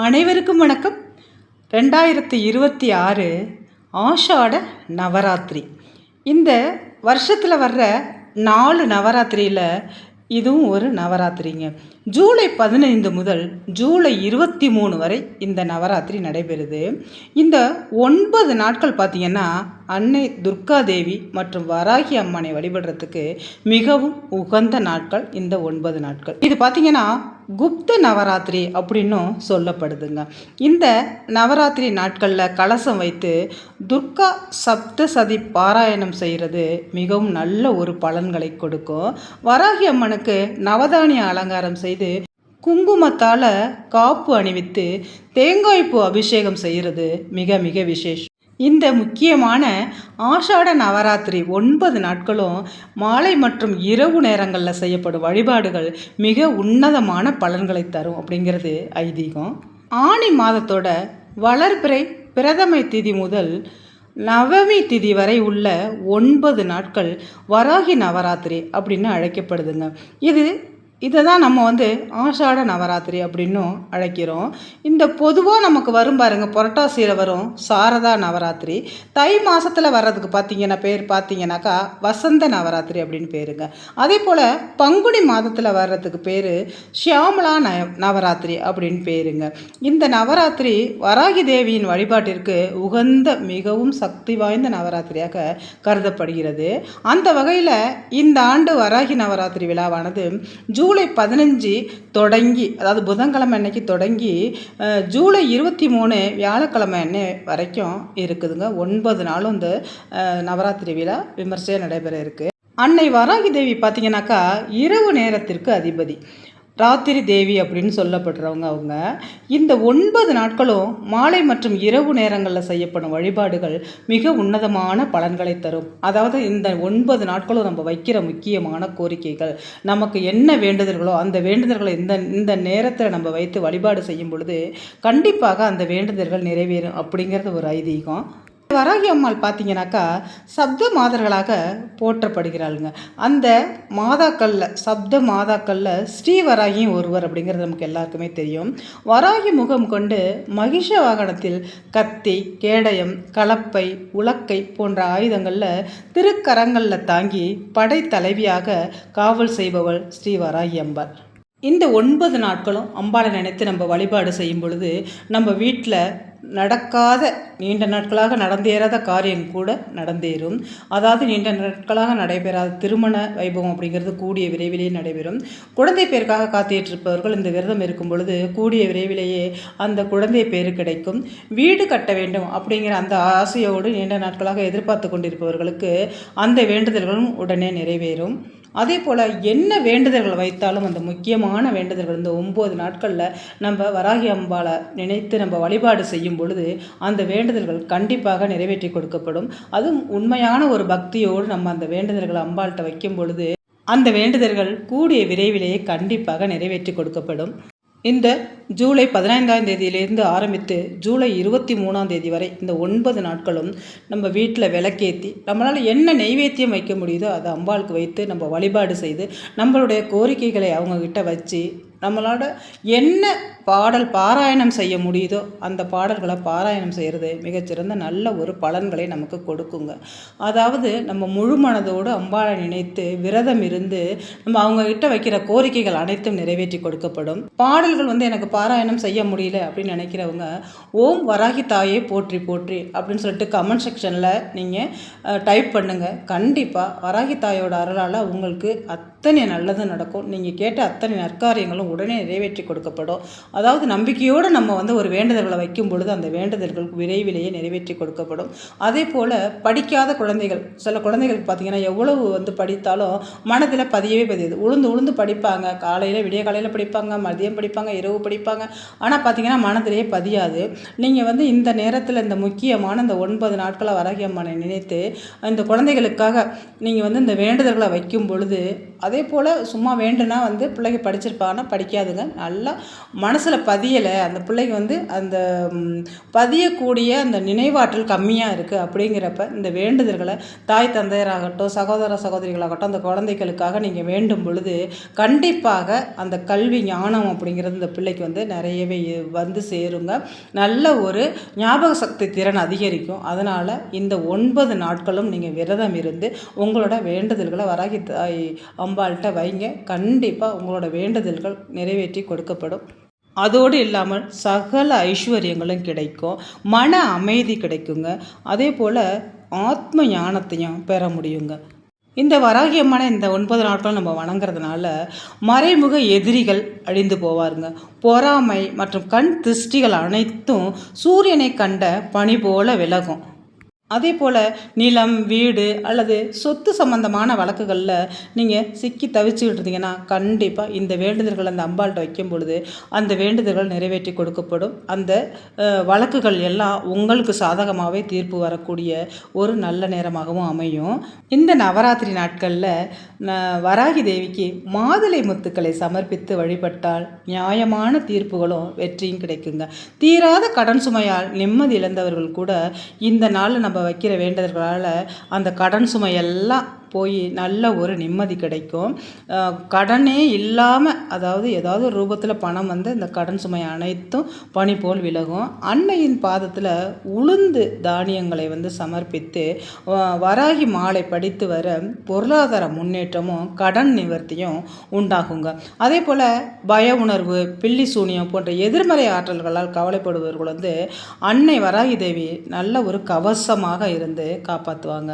அனைவருக்கும் வணக்கம். 2026 ஆஷாட நவராத்திரி. இந்த வருஷத்தில் வர்ற 4 நவராத்திரியில் இதுவும் ஒரு நவராத்திரிங்க. ஜூலை 15 முதல் ஜூலை 23 வரை இந்த நவராத்திரி நடைபெறுது. இந்த 9 நாட்கள் பார்த்திங்கன்னா அன்னை துர்கா தேவி மற்றும் வராகி அம்மனை வழிபடுறதுக்கு மிகவும் உகந்த நாட்கள் இந்த 9 நாட்கள். இது பார்த்திங்கன்னா குப்த நவராத்திரி அப்படின்னும் சொல்லப்படுதுங்க. இந்த நவராத்திரி நாட்களில் கலசம் வைத்து துர்கா சப்தசதி பாராயணம் செய்கிறது மிகவும் நல்ல ஒரு பலன்களை கொடுக்கும். வராகி அம்மனுக்கு நவதானிய அலங்காரம் செய்து குங்குமத்தால் காப்பு அணிவித்து தேங்காய்ப்பூ அபிஷேகம் செய்கிறது மிக மிக விசேஷம். இந்த முக்கியமான ஆஷாட நவராத்திரி 9 நாட்களும் மாலை மற்றும் இரவு நேரங்களில் செய்யப்படும் வழிபாடுகள் மிக உன்னதமான பலன்களை தரும் அப்படிங்கிறது ஐதீகம். ஆனி மாதத்தோட வளர்பிறை பிரதமை திதி முதல் நவமி திதி வரை உள்ள 9 நாட்கள் வராகி நவராத்திரி அப்படின்னு அழைக்கப்படுதுங்க. இதை தான் நம்ம ஆஷாட நவராத்திரி அப்படின்னும் அழைக்கிறோம். இந்த பொதுவாக நமக்கு வரும் பாருங்க, புரட்டாசியில் வரும் சாரதா நவராத்திரி. தை மாதத்தில் வர்றதுக்கு பார்த்தீங்கன்னாக்கா வசந்த நவராத்திரி அப்படின்னு பேருங்க. அதே போல் பங்குனி மாதத்தில் வர்றதுக்கு பேர் ஷியாமலா நவராத்திரி அப்படின்னு பேருங்க. இந்த நவராத்திரி வராகி தேவியின் வழிபாட்டிற்கு உகந்த மிகவும் சக்தி வாய்ந்த நவராத்திரியாக கருதப்படுகிறது. அந்த வகையில் இந்த ஆண்டு வராகி நவராத்திரி விழாவானது ஜூலை 15 தொடங்கி, அதாவது புதன்கிழமை அன்னைக்கு தொடங்கி ஜூலை 23 வியாழக்கிழமை அன்னை வரைக்கும் இருக்குதுங்க. 9 நாளும் இந்த நவராத்திரி விழா விமர்சையாக நடைபெற இருக்குது. அன்னை வராகி தேவி பார்த்திங்கனாக்கா இரவு நேரத்திற்கு அதிபதி, ராத்திரி தேவி அப்படின்னு சொல்லப்படுறவங்க. அவங்க இந்த 9 நாட்களும் மாலை மற்றும் இரவு நேரங்களில் செய்யப்படும் வழிபாடுகள் மிக உன்னதமான பலன்களை தரும். அதாவது இந்த 9 நாட்களும் நம்ம வைக்கிற முக்கியமான கோரிக்கைகள், நமக்கு என்ன வேண்டுதல்களோ அந்த வேண்டுதல்களை இந்த நேரத்தில் நம்ம வைத்து வழிபாடு செய்யும் பொழுது கண்டிப்பாக அந்த வேண்டுதல்கள் நிறைவேறும் அப்படிங்கிறது ஒரு ஐதீகம். வராகி அம்மாள் பார்த்தீங்கன்னாக்கா சப்த மாதர்களாக போற்றப்படுகிறாளுங்க. அந்த மாதாக்களில் சப்த மாதாக்களில் ஸ்ரீவராகியும் ஒருவர் அப்படிங்கிறது நமக்கு எல்லாருக்குமே தெரியும். வராகி முகம் கொண்டு மகிஷ வாகனத்தில் கத்தி, கேடயம், கலப்பை, உலக்கை போன்ற ஆயுதங்களில் திருக்கரங்களில் தாங்கி படை தலைவியாக காவல் செய்பவள் ஸ்ரீ வராகி அம்பாள். இந்த 9 நாட்களும் அம்பாளை நினைத்து நம்ம வழிபாடு செய்யும் பொழுது நம்ம வீட்டில் நடக்காத, நீண்ட நாட்களாக நடந்தேறாத காரியம் கூட நடந்தேறும். அதாவது நீண்ட நாட்களாக நடைபெறாத திருமண வைபவம் அப்படிங்கிறது கூடிய விரைவிலேயே நடைபெறும். குழந்தை பேருக்காக காத்திருப்பவர்கள் இந்த விரதம் இருக்கும் பொழுது கூடிய விரைவிலேயே அந்த குழந்தை பேரு கிடைக்கும். வீடு கட்ட வேண்டும் அப்படிங்கிற அந்த ஆசையோடு நீண்ட நாட்களாக எதிர்பார்த்து கொண்டிருப்பவர்களுக்கு அந்த வேண்டுதல்களும் உடனே நிறைவேறும். அதே போல் என்ன வேண்டுதல்கள் வைத்தாலும் அந்த முக்கியமான வேண்டுதல்கள் இந்த 9 நாட்களில் நம்ம வராகி அம்பாளை நினைத்து நம்ம வழிபாடு செய்யும் பொழுது அந்த வேண்டுதல்கள் கண்டிப்பாக நிறைவேற்றி கொடுக்கப்படும். அதுவும் உண்மையான ஒரு பக்தியோடு நம்ம அந்த வேண்டுதல்களை அம்பாள்கிட்ட வைக்கும் பொழுது அந்த வேண்டுதல்கள் கூடிய விரைவிலேயே கண்டிப்பாக நிறைவேற்றி கொடுக்கப்படும். இந்த ஜூலை 15ஆம் தேதியிலிருந்து ஆரம்பித்து ஜூலை 23ஆம் தேதி வரை இந்த 9 நாட்களும் நம்ம வீட்டில் விளக்கேற்றி நம்மளால் என்ன நெய்வேத்தியம் வைக்க முடியுதோ அதை அம்பாளுக்கு வைத்து நம்ம வழிபாடு செய்து நம்மளுடைய கோரிக்கைகளை அவங்கக்கிட்ட வச்சு நம்மளோட என்ன பாடல் பாராயணம் செய்ய முடியுதோ அந்த பாடல்களை பாராயணம் செய்கிறது மிகச்சிறந்த நல்ல ஒரு பலன்களை நமக்கு கொடுக்குங்க. அதாவது நம்ம முழு மனதோடு அம்பாளை நினைத்து விரதம் இருந்து நம்ம அவங்கக்கிட்ட வைக்கிற கோரிக்கைகள் அனைத்தும் நிறைவேற்றி கொடுக்கப்படும். பாடல்கள் எனக்கு பாராயணம் செய்ய முடியல அப்படின்னு நினைக்கிறவங்க ஓம் வராகி தாயே போற்றி போற்றி அப்படின்னு சொல்லிட்டு கமெண்ட் செக்ஷனில் நீங்கள் டைப் பண்ணுங்கள். கண்டிப்பாக வராகி தாயோட அருளால் உங்களுக்கு அத்தனை நல்லது நடக்கும். நீங்கள் கேட்ட அத்தனை நற்காரியங்களும் உடனே நிறைவேற்றி கொடுக்கப்படும். அதாவது நம்பிக்கையோடு நம்ம ஒரு வேண்டுதல்களை வைக்கும் பொழுது அந்த வேண்டுதல்கள் விரைவிலேயே நிறைவேற்றி கொடுக்கப்படும். அதே போல் படிக்காத குழந்தைகள், சில குழந்தைகளுக்கு பார்த்திங்கன்னா எவ்வளவு படித்தாலும் மனதில் பதியவே பதியாது. உளுந்து படிப்பாங்க, விடிய காலையில் படிப்பாங்க, மதியம் படிப்பாங்க, இரவு படிப்பாங்க. ஆனால் பார்த்திங்கன்னா மனதிலேயே பதியாது. நீங்கள் இந்த நேரத்தில் இந்த முக்கியமான இந்த 9 நாட்களை வராகி அம்மனை நினைத்து இந்த குழந்தைகளுக்காக நீங்கள் இந்த வேண்டுதல்களை வைக்கும் பொழுது அதே போல் சும்மா வேண்டுனா பிள்ளைங்க படிச்சிருப்பாங்கன்னா படிக்காதுங்க. நல்லா மனசில் பதியலை, அந்த பிள்ளைங்க அந்த பதியக்கூடிய அந்த நினைவாற்றல் கம்மியாக இருக்குது. அப்படிங்கிறப்ப இந்த வேண்டுதல்களை தாய் தந்தையராகட்டும், சகோதர சகோதரிகளாகட்டும், அந்த குழந்தைகளுக்காக நீங்கள் வேண்டும் பொழுது கண்டிப்பாக அந்த கல்வி ஞானம் அப்படிங்கிறது இந்த பிள்ளைக்கு நிறையவே சேருங்க. நல்ல ஒரு ஞாபக சக்தி திறன் அதிகரிக்கும். அதனால் இந்த 9 நாட்களும் நீங்கள் விரதம் இருந்து உங்களோட வேண்டுதல்களை வராகி தாய் அம்பாள்கிட்ட வைங்க. கண்டிப்பாக உங்களோட வேண்டுதல்கள் நிறைவேற்றி கொடுக்கப்படும். அதோடு இல்லாமல் சகல ஐஸ்வர்யங்களும் கிடைக்கும், மன அமைதி கிடைக்குங்க. அதே போல் ஆத்ம ஞானத்தையும் பெற முடியுங்க. இந்த வராகி அம்மனை இந்த 9 நாட்களும் நம்ம வணங்குறதுனால மறைமுக எதிரிகள் அழிந்து போவாருங்க. பொறாமை மற்றும் கண் திருஷ்டிகள் அனைத்தும் சூரியனை கண்ட பனி போல விலகும். அதே போல் நிலம், வீடு அல்லது சொத்து சம்பந்தமான வழக்குகளில் நீங்கள் சிக்கி தவிச்சுக்கிட்டு இருந்தீங்கன்னா கண்டிப்பாக இந்த வேண்டுதல்கள் அந்த அம்பாள்கிட்ட வைக்கும் பொழுது அந்த வேண்டுதல்கள் நிறைவேற்றி கொடுக்கப்படும். அந்த வழக்குகள் எல்லாம் உங்களுக்கு சாதகமாகவே தீர்ப்பு வரக்கூடிய ஒரு நல்ல நேரமாகவும் அமையும். இந்த நவராத்திரி நாட்களில் வராகி தேவிக்கு மாதுளை முத்துக்களை சமர்ப்பித்து வழிபட்டால் நியாயமான தீர்ப்புகளும் வெற்றியும் கிடைக்குங்க. தீராத கடன் சுமையால் நிம்மதி இழந்தவர்கள் கூட இந்த நாளில் நம்ம வைக்கிற வேண்டுதல்களால் அந்த கடன் சுமையெல்லாம் போய் நல்ல ஒரு நிம்மதி கிடைக்கும். கடனே இல்லாமல், அதாவது ஏதாவது ஒரு ரூபத்தில் பணம் இந்த கடன் சுமை அனைத்தும் பனி போல் விலகும். அன்னையின் பாதத்தில் உளுந்து தானியங்களை சமர்ப்பித்து வராகி மாலை படித்து வர பொருளாதார முன்னேற்றமும் கடன் நிவர்த்தியும் உண்டாகுங்க. அதே போல் பய உணர்வு, பில்லி சூனியம் போன்ற எதிர்மறை ஆற்றல்களால் கவலைப்படுபவர்கள் அன்னை வராகி தேவி நல்ல ஒரு கவசமாக இருந்து காப்பாற்றுவாங்க.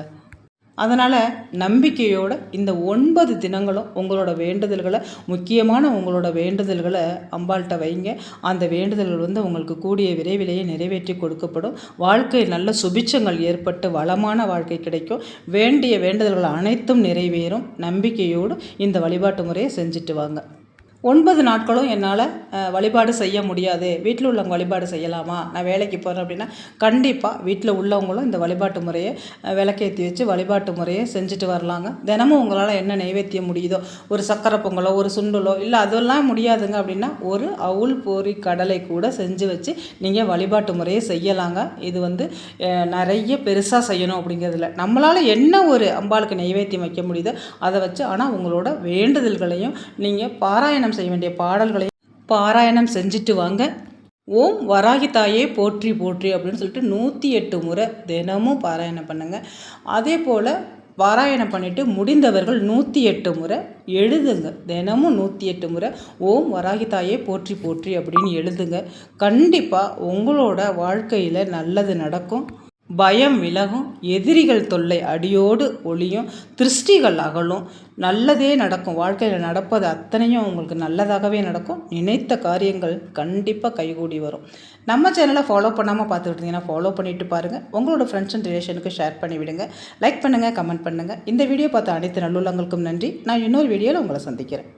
அதனால் நம்பிக்கையோடு இந்த 9 தினங்களும் உங்களோட வேண்டுதல்களை, முக்கியமான உங்களோட வேண்டுதல்களை அம்பாள்கிட்ட வைங்க. அந்த வேண்டுதல்கள் உங்களுக்கு கூடிய விரைவிலேயே நிறைவேற்றி கொடுக்கப்படும். வாழ்க்கை நல்ல சுபிட்சங்கள் ஏற்பட்டு வளமான வாழ்க்கை கிடைக்கும். வேண்டிய வேண்டுதல்கள் அனைத்தும் நிறைவேறும். நம்பிக்கையோடு இந்த வழிபாட்டு முறையை செஞ்சுட்டு வாங்க. 9 நாட்களும் என்னால் வழிபாடு செய்ய முடியாது, வீட்டில் உள்ளவங்க வழிபாடு செய்யலாமா, நான் வேலைக்கு போகிறேன் அப்படின்னா கண்டிப்பாக வீட்டில் உள்ளவங்களும் இந்த வழிபாட்டு முறையை விளக்கேற்றி வச்சு வழிபாட்டு முறையை செஞ்சுட்டு வரலாங்க. தினமும் உங்களால் என்ன நைவேத்தியம் முடியுதோ, ஒரு சக்கரை பொங்கலோ ஒரு சுண்டலோ, இல்லை அதெல்லாம் முடியாதுங்க அப்படின்னா ஒரு அவுள் பொரி கடலை கூட செஞ்சு வச்சு நீங்கள் வழிபாட்டு முறையை செய்யலாங்க. இது நிறைய பெருசாக செய்யணும் அப்படிங்கிறதுல நம்மளால் என்ன ஒரு அம்பாளுக்கு நைவேத்தியம் வைக்க முடியுதோ அதை வச்சு, ஆனால் உங்களோட வேண்டுதல்களையும் நீங்கள் பாராயணம் செய்ய வேண்டிய பாடல்களை பாராயணம் செஞ்சுட்டு வாங்க. ஓம் வராகி தாயே போற்றி போற்றி அப்படின்னு சொல்லிட்டு 108 முறை தினமும் பாராயணம் பண்ணுங்க. அதே போல் பாராயணம் பண்ணிவிட்டு முடிந்தவர்கள் 108 முறை எழுதுங்க. தினமும் 108 முறை ஓம் வராகி தாயே போற்றி போற்றி அப்படின்னு எழுதுங்க. கண்டிப்பாக உங்களோட வாழ்க்கையில் நல்லது நடக்கும், பயம் விலகும், எதிரிகள் தொல்லை அடியோடு ஒளியும், திருஷ்டிகள் அகலும், நல்லதே நடக்கும். வாழ்க்கையில் நடப்பது அத்தனையும் உங்களுக்கு நல்லதாகவே நடக்கும். நினைத்த காரியங்கள் கண்டிப்பாக கைகூடி வரும். நம்ம சேனலை ஃபாலோ பண்ணாமல் பார்த்துக்கிட்டு இருந்தீங்கன்னா ஃபாலோ பண்ணிவிட்டு பாருங்கள். உங்களோட ஃப்ரெண்ட்ஸ் அண்ட் ரிலேஷனுக்கு ஷேர் பண்ணி விடுங்க. லைக் பண்ணுங்கள், கமெண்ட் பண்ணுங்கள். இந்த வீடியோ பார்த்த அனைத்து நல்லுள்ளங்களுக்கும் நன்றி. நான் இன்னொரு வீடியோவில் உங்களை சந்திக்கிறேன்.